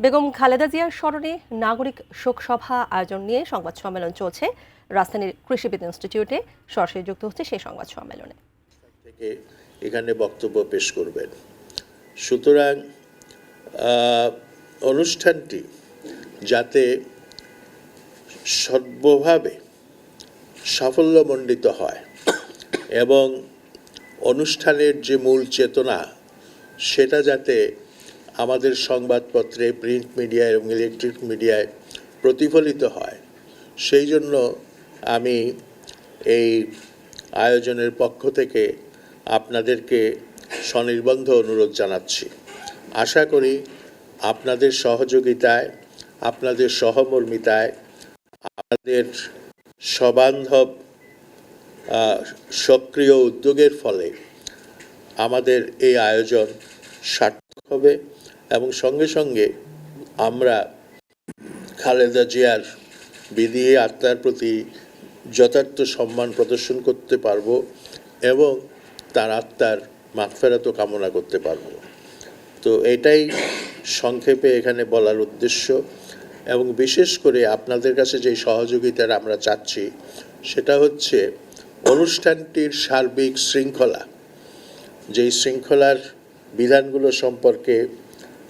বেগম খালেদা জিয়ার স্মরণে নাগরিক শোকসভা আয়োজন নিয়ে সংবাদ সম্মেলন চলছে রাজধানীর কৃষিবিদ ইনস্টিটিউটে। সরাসরি যুক্ত হচ্ছে সেই সংবাদ সম্মেলনে থেকে এখানে বক্তব্য পেশ করবেন। সুতরাং অনুষ্ঠানটি যাতে সর্বভাবে সাফল্যমণ্ডিত হয় এবং অনুষ্ঠানের যে মূল চেতনা সেটা যাতে আমাদের সংবাদপত্রে, প্রিন্ট মিডিয়ায় এবং ইলেকট্রিক মিডিয়ায় প্রতিফলিত হয়, সেই জন্য আমি এই আয়োজনের পক্ষ থেকে আপনাদেরকে স্বনির্বন্ধ অনুরোধ জানাচ্ছি। আশা করি আপনাদের সহযোগিতায়, আপনাদের সহমর্মিতায়, আপনাদের সবান্ধব সক্রিয় উদ্যোগের ফলে আমাদের এই আয়োজন সার্থক হবে এবং সঙ্গে সঙ্গে আমরা খালেদা জিয়ার বিদেহী আত্মার প্রতি যথার্থ সম্মান প্রদর্শন করতে পারব এবং তার আত্মার মাগফিরাতও কামনা করতে পারব। তো এটাই সংক্ষেপে এখানে বলার উদ্দেশ্য। এবং বিশেষ করে আপনাদের কাছে যে সহযোগিতাটা আমরা চাচ্ছি সেটা হচ্ছে অনুষ্ঠানটির সার্বিক শৃঙ্খলা, যেই শৃঙ্খলার বিধানগুলো সম্পর্কে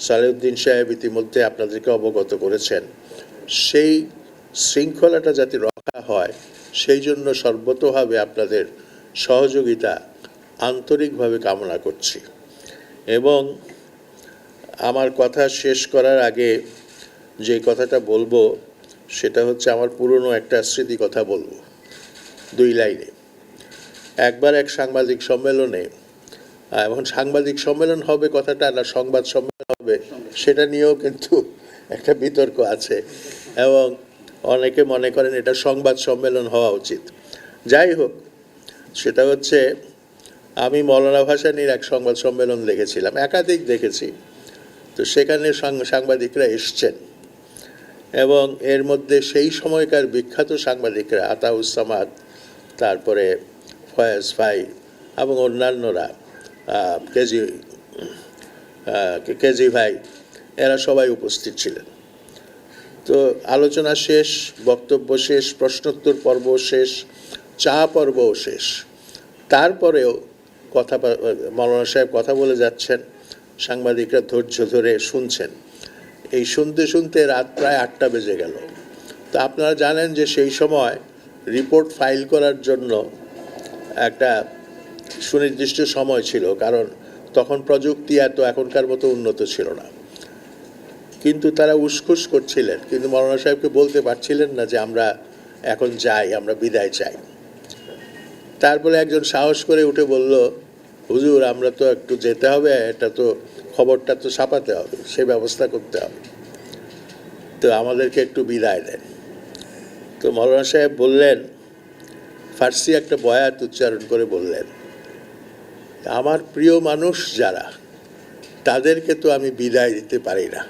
সালেউদ্দিন সাহেব ইতিমধ্যে আপনাদেরকে অবগত করেছেন, সেই শৃঙ্খলাটা যাতে রক্ষা হয় সেই জন্য সর্বতোভাবে আপনাদের সহযোগিতা আন্তরিকভাবে কামনা করছি। এবং আমার কথা শেষ করার আগে যে কথাটা বলবো সেটা হচ্ছে আমার পুরনো একটা স্মৃতি কথা বলবো 2 লাইনে। একবার এক সাংবাদিক সম্মেলনে, এবং সাংবাদিক সম্মেলন হবে কথাটা না সংবাদ সম্মেলন হবে সেটা নিয়েও কিন্তু একটা বিতর্ক আছে এবং অনেকে মনে করেন এটা সংবাদ সম্মেলন হওয়া উচিত। যাই হোক, সেটা হচ্ছে আমি মৌলানা ভাসানীর এক সংবাদ সম্মেলন দেখেছিলাম, একাধিক দেখেছি। তো সেখানে সাংবাদিকরা এসছেন এবং এর মধ্যে সেই সময়কার বিখ্যাত সাংবাদিকরা আতাউজ্জামান, তারপরে ফয়েজ ভাই এবং অন্যান্যরা, কেজি ভাই, এরা সবাই উপস্থিত ছিলেন। তো আলোচনা শেষ, বক্তব্য শেষ, প্রশ্নোত্তর পর্ব শেষ, চা পর্বও শেষ। তারপরেও মৌলানা সাহেব কথা বলে যাচ্ছেন, সাংবাদিকরা ধৈর্য ধরে শুনছেন। এই শুনতে শুনতে রাত প্রায় 8টা বেজে গেল। তো আপনারা জানেন যে সেই সময় রিপোর্ট ফাইল করার জন্য একটা সুনির্দিষ্ট সময় ছিল, কারণ তখন প্রযুক্তি এত এখনকার মতো উন্নত ছিল না। কিন্তু তারা উসখুস করছিলেন, কিন্তু মৌলানা সাহেবকে বলতে পারছিলেন না যে আমরা এখন যাই, আমরা বিদায় চাই। তারপরে একজন সাহস করে উঠে বলল, হুজুর আমরা তো একটু যেতে হবে, এটা তো খবরটা তো ছাপাতে হবে, সে ব্যবস্থা করতে হবে, তো আমাদেরকে একটু বিদায় দেন। তো মৌলানা সাহেব বললেন, ফার্সি একটা বয়াত উচ্চারণ করে বললেন, আমার প্রিয় মানুষ যারা, তাদেরকে তো আমি বিদায় দিতে পারি না।